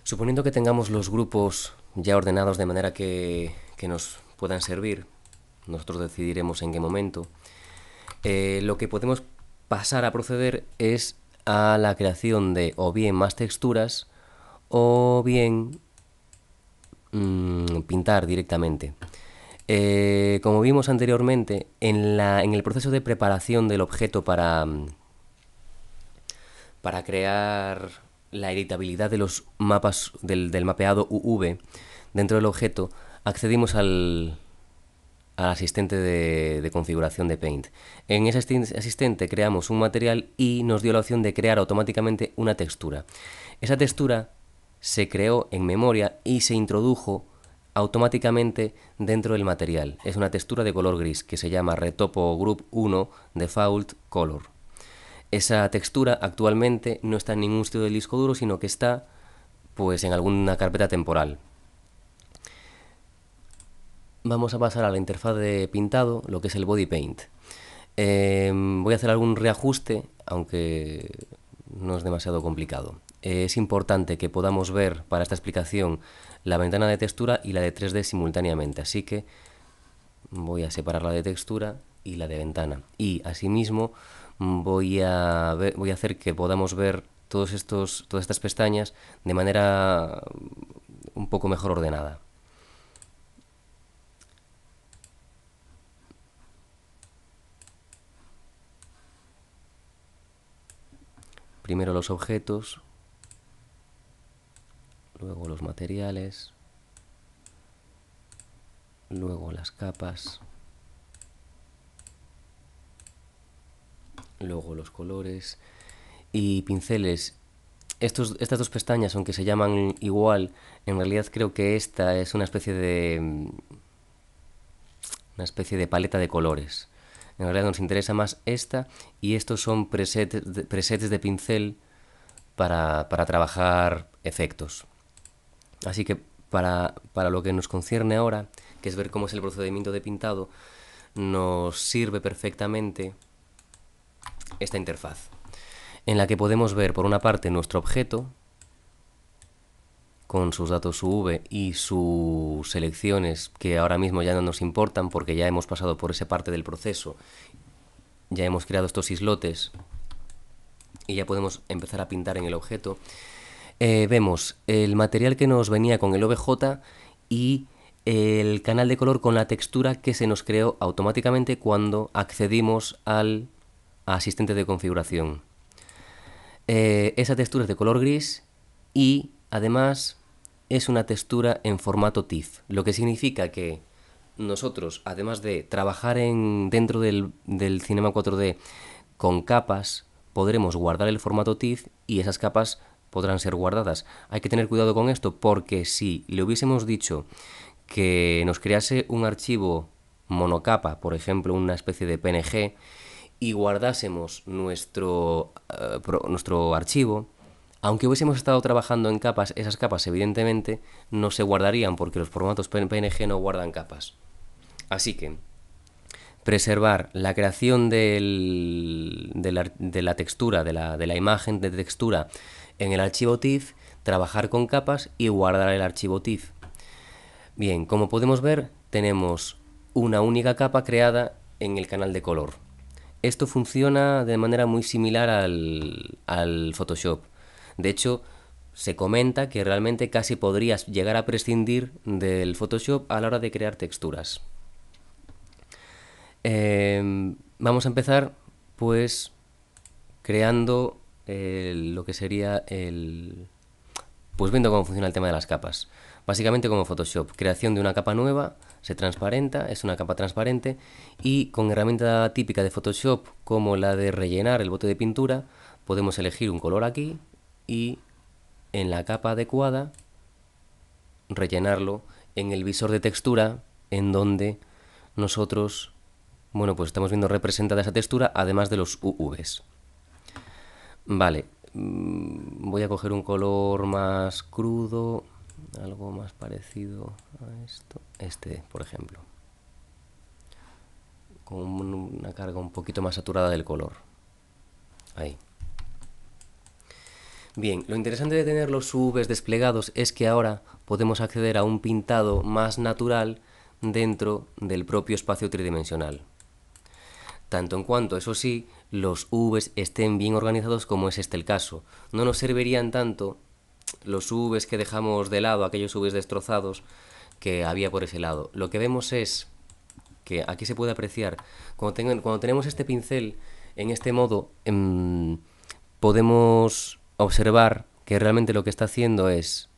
Suponiendo que tengamos los grupos ya ordenados de manera que nos puedan servir, nosotros decidiremos en qué momento, lo que podemos pasar a proceder es a la creación de o bien más texturas o bien pintar directamente. Como vimos anteriormente, en el proceso de preparación del objeto para crear la editabilidad de los mapas del mapeado UV dentro del objeto, accedimos al asistente de configuración de Paint. En ese asistente creamos un material y nos dio la opción de crear automáticamente una textura. Esa textura se creó en memoria y se introdujo automáticamente dentro del material. Es una textura de color gris que se llama Retopo Group 1 Default Color. Esa textura actualmente no está en ningún sitio del disco duro, sino que está pues en alguna carpeta temporal. Vamos a pasar a la interfaz de pintado, lo que es el Body Paint. Voy a hacer algún reajuste, aunque no es demasiado complicado. Es importante que podamos ver para esta explicación la ventana de textura y la de 3D simultáneamente, así que voy a separar la de textura y la de ventana. Y asimismo voy a hacer que podamos ver todas estas pestañas de manera un poco mejor ordenada. Primero los objetos, luego los materiales, luego las capas, luego los colores y pinceles. Estas dos pestañas, aunque se llaman igual, en realidad creo que esta es una especie de paleta de colores. En realidad nos interesa más esta y estos son presets de pincel para trabajar efectos. Así que para lo que nos concierne ahora, que es ver cómo es el procedimiento de pintado, nos sirve perfectamente esta interfaz, en la que podemos ver por una parte nuestro objeto con sus datos UV y sus selecciones que ahora mismo ya no nos importan porque ya hemos pasado por esa parte del proceso, ya hemos creado estos islotes y ya podemos empezar a pintar en el objeto. Vemos el material que nos venía con el OBJ y el canal de color con la textura que se nos creó automáticamente cuando accedimos al asistente de configuración. Esa textura es de color gris y además es una textura en formato TIFF, lo que significa que nosotros, además de trabajar dentro del Cinema 4D con capas, podremos guardar el formato TIFF y esas capas podrán ser guardadas. Hay que tener cuidado con esto porque si le hubiésemos dicho que nos crease un archivo monocapa, por ejemplo una especie de PNG, y guardásemos nuestro archivo, aunque hubiésemos estado trabajando en capas, esas capas evidentemente no se guardarían porque los formatos PNG no guardan capas. Así que preservar la creación de la textura, de la imagen de textura en el archivo TIFF, trabajar con capas y guardar el archivo TIFF. Bien, como podemos ver, tenemos una única capa creada en el canal de color. Esto funciona de manera muy similar al Photoshop. De hecho, se comenta que realmente casi podrías llegar a prescindir del Photoshop a la hora de crear texturas. Vamos a empezar pues creando lo que sería pues viendo cómo funciona el tema de las capas. Básicamente como Photoshop, creación de una capa nueva, se transparenta, es una capa transparente y con herramienta típica de Photoshop como la de rellenar el bote de pintura, podemos elegir un color aquí y en la capa adecuada rellenarlo en el visor de textura en donde nosotros, bueno, pues estamos viendo representada esa textura además de los UVs. Vale, voy a coger un color más crudo, algo más parecido a esto, este por ejemplo, con una carga un poquito más saturada del color. Ahí. Bien, lo interesante de tener los UVs desplegados es que ahora podemos acceder a un pintado más natural dentro del propio espacio tridimensional. Tanto en cuanto, eso sí, los UVs estén bien organizados como es este el caso. No nos servirían tanto los UVs que dejamos de lado, aquellos UVs destrozados que había por ese lado. Lo que vemos es que aquí se puede apreciar, cuando tenemos este pincel en este modo, podemos observar que realmente lo que está haciendo es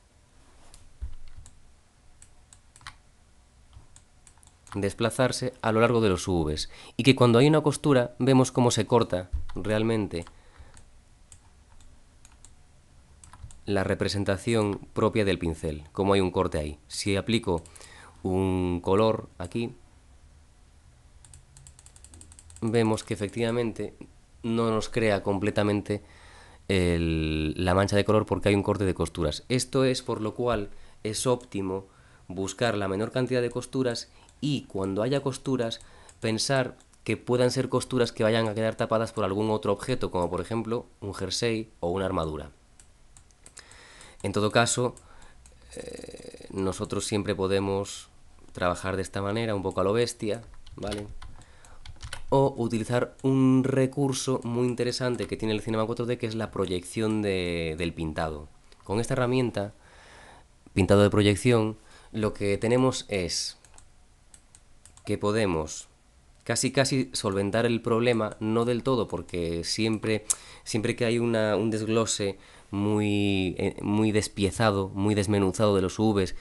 desplazarse a lo largo de los UVs y que cuando hay una costura vemos cómo se corta realmente la representación propia del pincel, cómo hay un corte ahí. Si aplico un color aquí, vemos que efectivamente no nos crea completamente la mancha de color porque hay un corte de costuras. Esto es por lo cual es óptimo buscar la menor cantidad de costuras y cuando haya costuras pensar que puedan ser costuras que vayan a quedar tapadas por algún otro objeto, como por ejemplo un jersey o una armadura. En todo caso, nosotros siempre podemos trabajar de esta manera, un poco a lo bestia, ¿vale? O utilizar un recurso muy interesante que tiene el Cinema 4D, que es la proyección del pintado. Con esta herramienta, pintado de proyección, lo que tenemos es que podemos casi solventar el problema, no del todo, porque siempre que hay un desglose muy despiezado, muy desmenuzado de los UVs,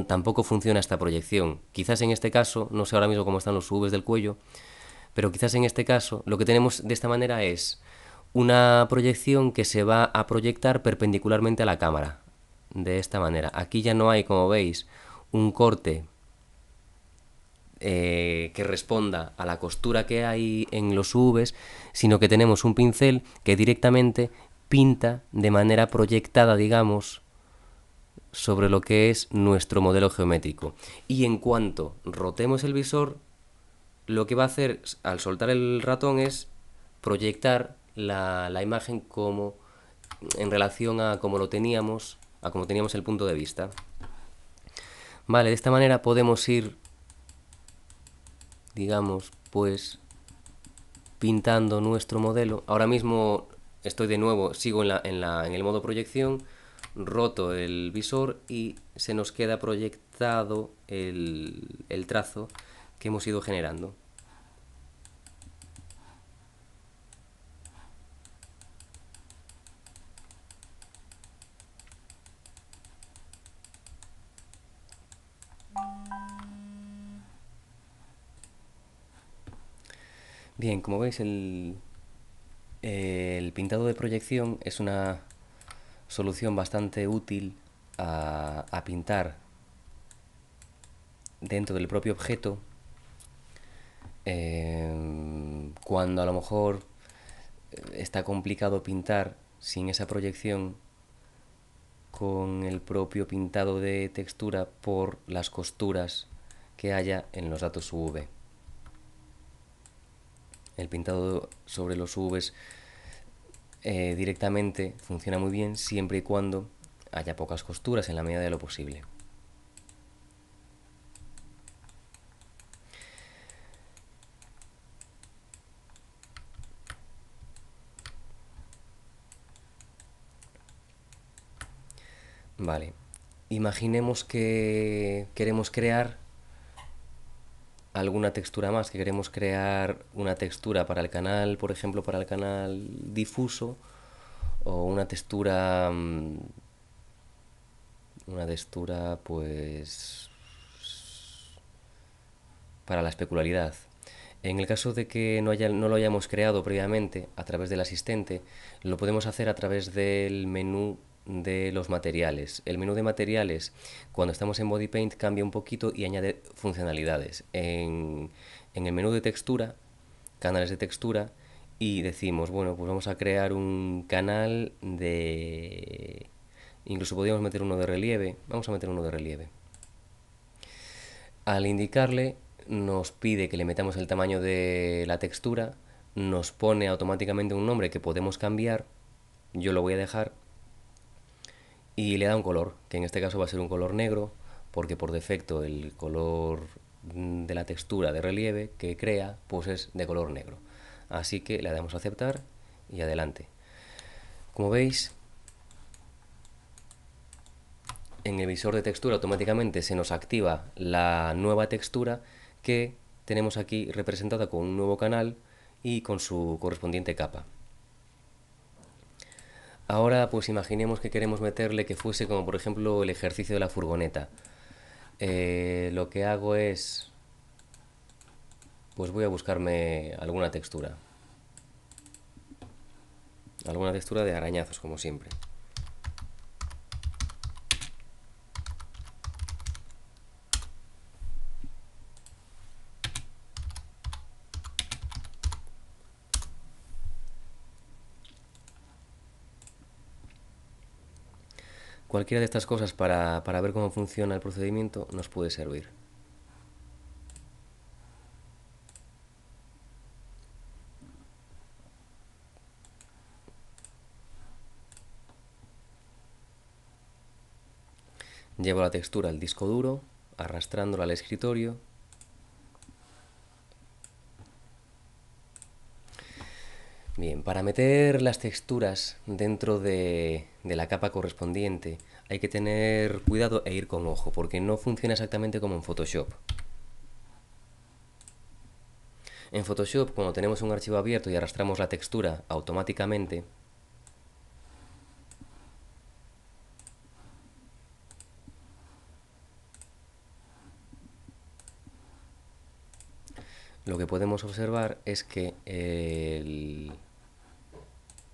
tampoco funciona esta proyección. Quizás en este caso, no sé ahora mismo cómo están los UVs del cuello, pero quizás en este caso lo que tenemos de esta manera es una proyección que se va a proyectar perpendicularmente a la cámara. De esta manera. Aquí ya no hay, como veis, un corte que responda a la costura que hay en los UVs, sino que tenemos un pincel que directamente pinta de manera proyectada, digamos, sobre lo que es nuestro modelo geométrico. Y en cuanto rotemos el visor, lo que va a hacer al soltar el ratón es proyectar la imagen como en relación a como lo teníamos, a como teníamos el punto de vista. Vale, de esta manera podemos ir, digamos, pues pintando nuestro modelo. Ahora mismo estoy de nuevo, sigo en el modo proyección, roto el visor y se nos queda proyectado el trazo que hemos ido generando. Bien, como veis, el pintado de proyección es una solución bastante útil a pintar dentro del propio objeto cuando a lo mejor está complicado pintar sin esa proyección con el propio pintado de textura por las costuras que haya en los datos UV. El pintado sobre los UVs directamente funciona muy bien siempre y cuando haya pocas costuras en la medida de lo posible. Vale, imaginemos que queremos crear alguna textura más, que queremos crear una textura para el canal, por ejemplo, para el canal difuso, o una textura pues para la especularidad. En el caso de que no lo hayamos creado previamente a través del asistente, lo podemos hacer a través del menú de los materiales. El menú de materiales, cuando estamos en Body Paint, cambia un poquito y añade funcionalidades. En el menú de textura, canales de textura, y decimos, bueno, pues vamos a crear un canal de... Incluso podríamos meter uno de relieve. Vamos a meter uno de relieve. Al indicarle, nos pide que le metamos el tamaño de la textura, nos pone automáticamente un nombre que podemos cambiar. Yo lo voy a dejar y le da un color, que en este caso va a ser un color negro, porque por defecto el color de la textura de relieve que crea pues es de color negro. Así que le damos a aceptar y adelante. Como veis, en el visor de textura automáticamente se nos activa la nueva textura que tenemos aquí representada con un nuevo canal y con su correspondiente capa. Ahora pues imaginemos que queremos meterle que fuese como por ejemplo el ejercicio de la furgoneta. Lo que hago es, pues voy a buscarme alguna textura de arañazos como siempre. Cualquiera de estas cosas para ver cómo funciona el procedimiento nos puede servir. Llevo la textura al disco duro, arrastrándola al escritorio. Bien, para meter las texturas dentro de la capa correspondiente hay que tener cuidado e ir con ojo, porque no funciona exactamente como en Photoshop. En Photoshop, cuando tenemos un archivo abierto y arrastramos la textura automáticamente, lo que podemos observar es que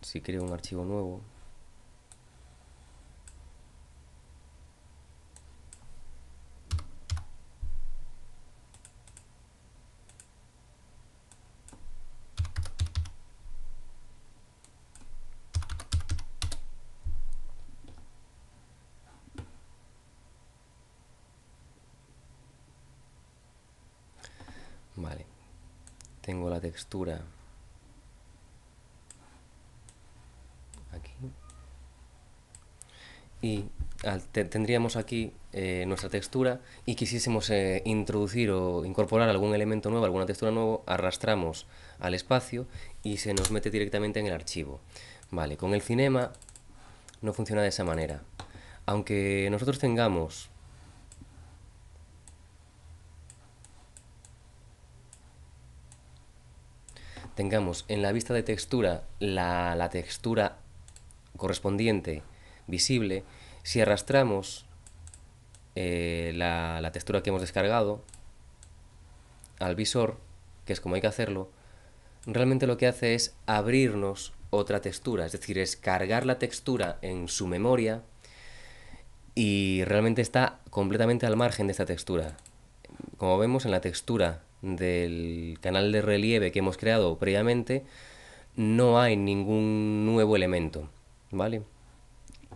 si creo un archivo nuevo, vale, tengo la textura aquí y tendríamos aquí nuestra textura y quisiésemos introducir o incorporar algún elemento nuevo, alguna textura nueva, arrastramos al espacio y se nos mete directamente en el archivo. Vale, con el Cinema no funciona de esa manera. Aunque nosotros tengamos en la vista de textura la textura correspondiente visible, si arrastramos la textura que hemos descargado al visor, que es como hay que hacerlo, realmente lo que hace es abrirnos otra textura, es decir, es cargar la textura en su memoria y realmente está completamente al margen de esta textura. Como vemos en la textura del canal de relieve que hemos creado previamente, no hay ningún nuevo elemento, ¿vale?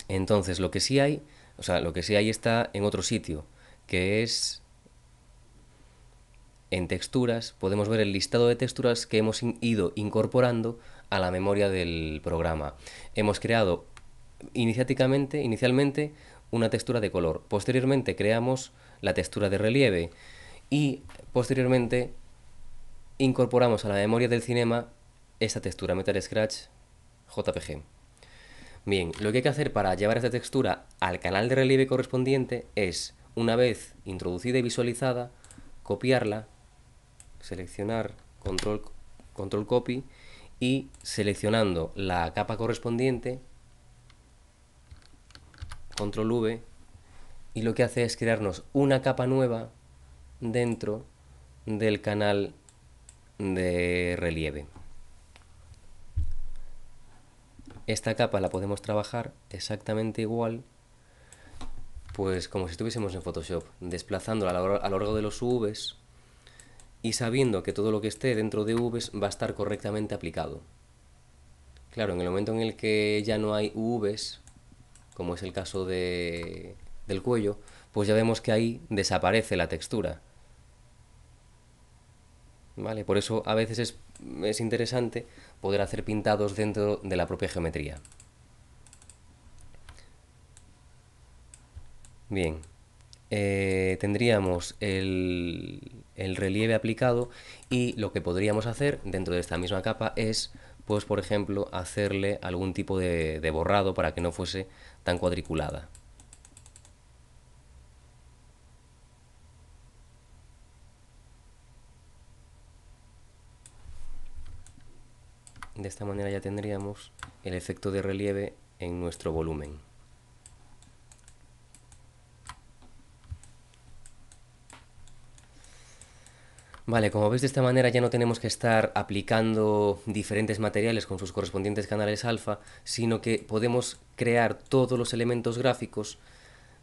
Entonces, lo que sí hay está en otro sitio, que es en texturas, podemos ver el listado de texturas que hemos ido incorporando a la memoria del programa. Hemos creado inicialmente una textura de color, posteriormente creamos la textura de relieve y posteriormente incorporamos a la memoria del Cinema esta textura Metal Scratch JPG. Bien, lo que hay que hacer para llevar esta textura al canal de relieve correspondiente es, una vez introducida y visualizada, copiarla, seleccionar control copy y seleccionando la capa correspondiente, control V, y lo que hace es crearnos una capa nueva dentro del canal de relieve. Esta capa la podemos trabajar exactamente igual, pues como si estuviésemos en Photoshop, desplazándola a lo largo de los UVs y sabiendo que todo lo que esté dentro de UVs va a estar correctamente aplicado. Claro, en el momento en el que ya no hay UVs, como es el caso del cuello, pues ya vemos que ahí desaparece la textura. ¿Vale? Por eso a veces es interesante poder hacer pintados dentro de la propia geometría. Bien, tendríamos el relieve aplicado y lo que podríamos hacer dentro de esta misma capa es, pues por ejemplo, hacerle algún tipo de borrado para que no fuese tan cuadriculada. De esta manera ya tendríamos el efecto de relieve en nuestro volumen. Vale, como ves, de esta manera ya no tenemos que estar aplicando diferentes materiales con sus correspondientes canales alfa, sino que podemos crear todos los elementos gráficos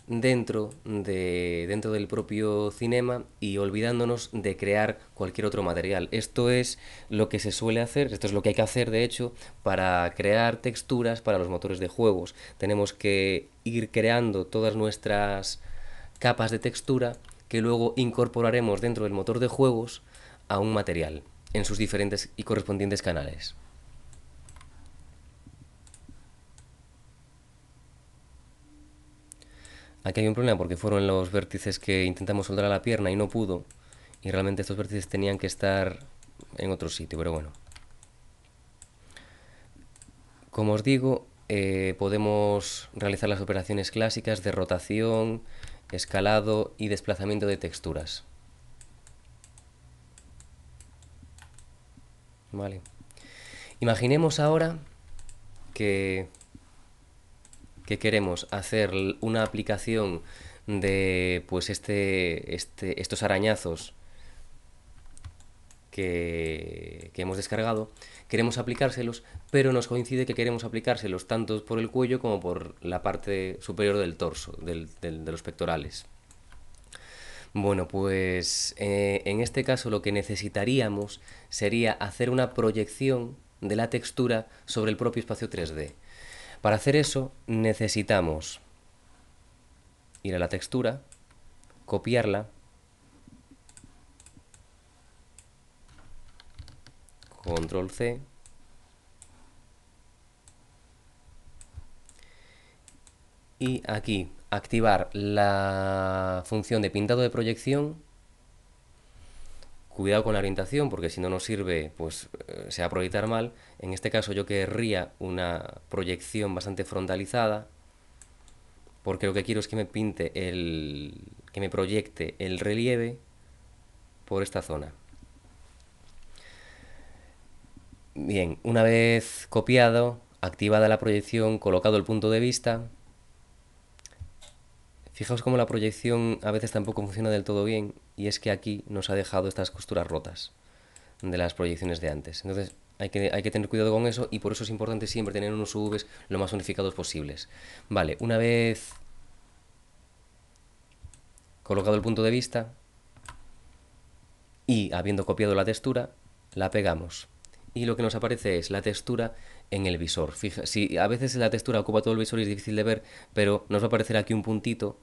dentro del propio cinema y olvidándonos de crear cualquier otro material. Esto es lo que se suele hacer, esto es lo que hay que hacer de hecho para crear texturas para los motores de juegos. Tenemos que ir creando todas nuestras capas de textura que luego incorporaremos dentro del motor de juegos a un material en sus diferentes y correspondientes canales. Aquí hay un problema porque fueron los vértices que intentamos soldar a la pierna y no pudo. Y realmente estos vértices tenían que estar en otro sitio, pero bueno. Como os digo, podemos realizar las operaciones clásicas de rotación, escalado y desplazamiento de texturas. Vale. Imaginemos ahora que, que queremos hacer una aplicación de pues estos arañazos que hemos descargado, queremos aplicárselos, pero nos coincide que queremos aplicárselos tanto por el cuello como por la parte superior del torso, de los pectorales. Bueno, pues en este caso lo que necesitaríamos sería hacer una proyección de la textura sobre el propio espacio 3D. Para hacer eso necesitamos ir a la textura, copiarla, control C, y aquí activar la función de pintado de proyección. Cuidado con la orientación porque si no nos sirve pues se va a proyectar mal. En este caso yo querría una proyección bastante frontalizada porque lo que quiero es que me que me proyecte el relieve por esta zona. Bien, una vez copiado, activada la proyección, colocado el punto de vista, fijaos cómo la proyección a veces tampoco funciona del todo bien y es que aquí nos ha dejado estas costuras rotas de las proyecciones de antes. Entonces hay que tener cuidado con eso y por eso es importante siempre tener unos UVs lo más unificados posibles. Vale, una vez colocado el punto de vista y habiendo copiado la textura, la pegamos. Y lo que nos aparece es la textura en el visor. Fija, si a veces la textura ocupa todo el visor y es difícil de ver, pero nos va a aparecer aquí un puntito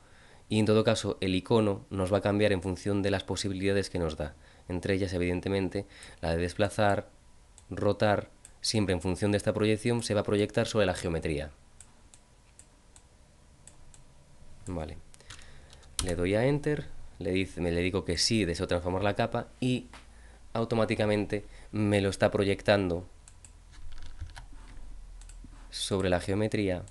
y en todo caso el icono nos va a cambiar en función de las posibilidades que nos da. Entre ellas, evidentemente, la de desplazar, rotar, siempre en función de esta proyección se va a proyectar sobre la geometría. Vale. Le doy a Enter, le digo que sí, deseo transformar la capa y automáticamente me lo está proyectando sobre la geometría,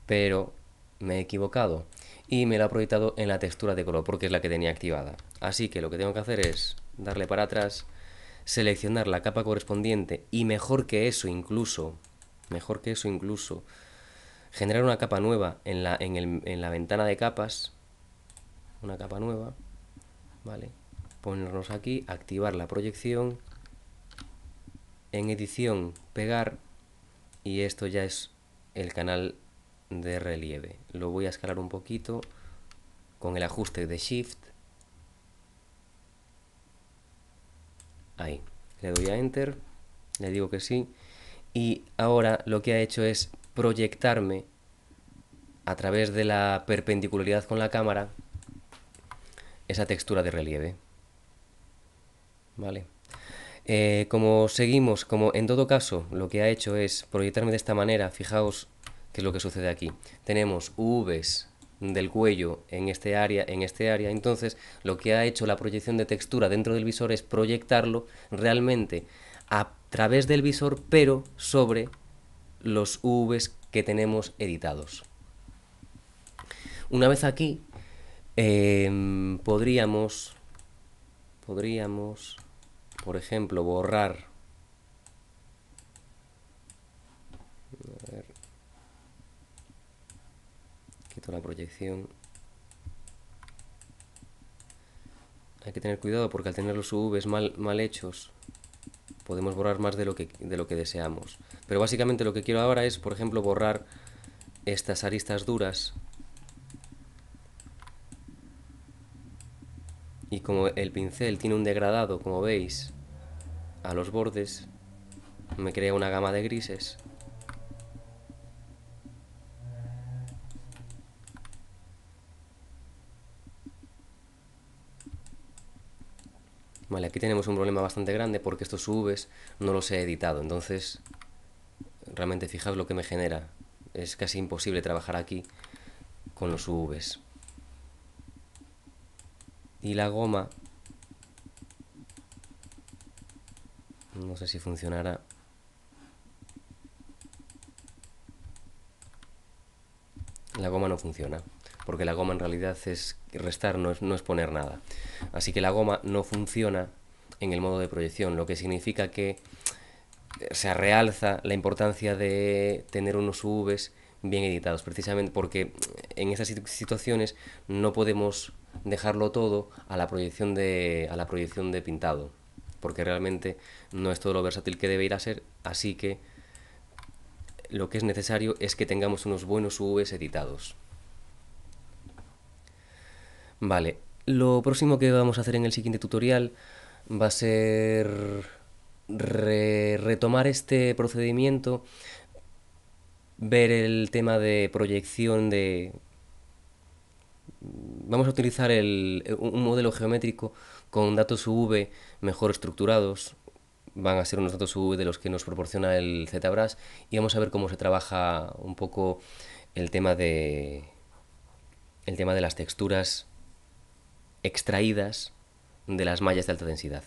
pero me he equivocado y me lo ha proyectado en la textura de color porque es la que tenía activada. Así que lo que tengo que hacer es darle para atrás, seleccionar la capa correspondiente y mejor que eso incluso, generar una capa nueva en la ventana de capas, una capa nueva, ¿vale? Ponernos aquí, activar la proyección, en edición pegar y esto ya es el canal de relieve. Lo voy a escalar un poquito con el ajuste de Shift. Ahí. Le doy a Enter, le digo que sí y ahora lo que ha hecho es proyectarme a través de la perpendicularidad con la cámara esa textura de relieve. Vale. Como seguimos, como en todo caso lo que ha hecho es proyectarme de esta manera, fijaos ¿Qué es lo que sucede aquí? Tenemos UVs del cuello en este área, entonces lo que ha hecho la proyección de textura dentro del visor es proyectarlo realmente a través del visor, pero sobre los UVs que tenemos editados. Una vez aquí, podríamos, por ejemplo, borrar. A ver, quito la proyección. Hay que tener cuidado porque al tener los UVs mal hechos, podemos borrar más de lo que deseamos. Pero básicamente lo que quiero ahora es, por ejemplo, borrar estas aristas duras. Y como el pincel tiene un degradado, como veis, a los bordes, me crea una gama de grises. Vale, aquí tenemos un problema bastante grande porque estos UVs no los he editado. Entonces, realmente fijaos lo que me genera. Es casi imposible trabajar aquí con los UVs. Y la goma, no sé si funcionará. La goma no funciona, porque la goma en realidad es restar, no es poner nada. Así que la goma no funciona en el modo de proyección, lo que significa que se realza la importancia de tener unos UVs bien editados, precisamente porque en estas situaciones no podemos dejarlo todo a la proyección de pintado, porque realmente no es todo lo versátil que debe ir a ser, así que lo que es necesario es que tengamos unos buenos UVs editados. Vale, lo próximo que vamos a hacer en el siguiente tutorial va a ser retomar este procedimiento, ver el tema de proyección de... Vamos a utilizar un modelo geométrico con datos UV mejor estructurados. Van a ser unos datos UV de los que nos proporciona el ZBrush y vamos a ver cómo se trabaja un poco el tema el tema de las texturas extraídas de las mallas de alta densidad.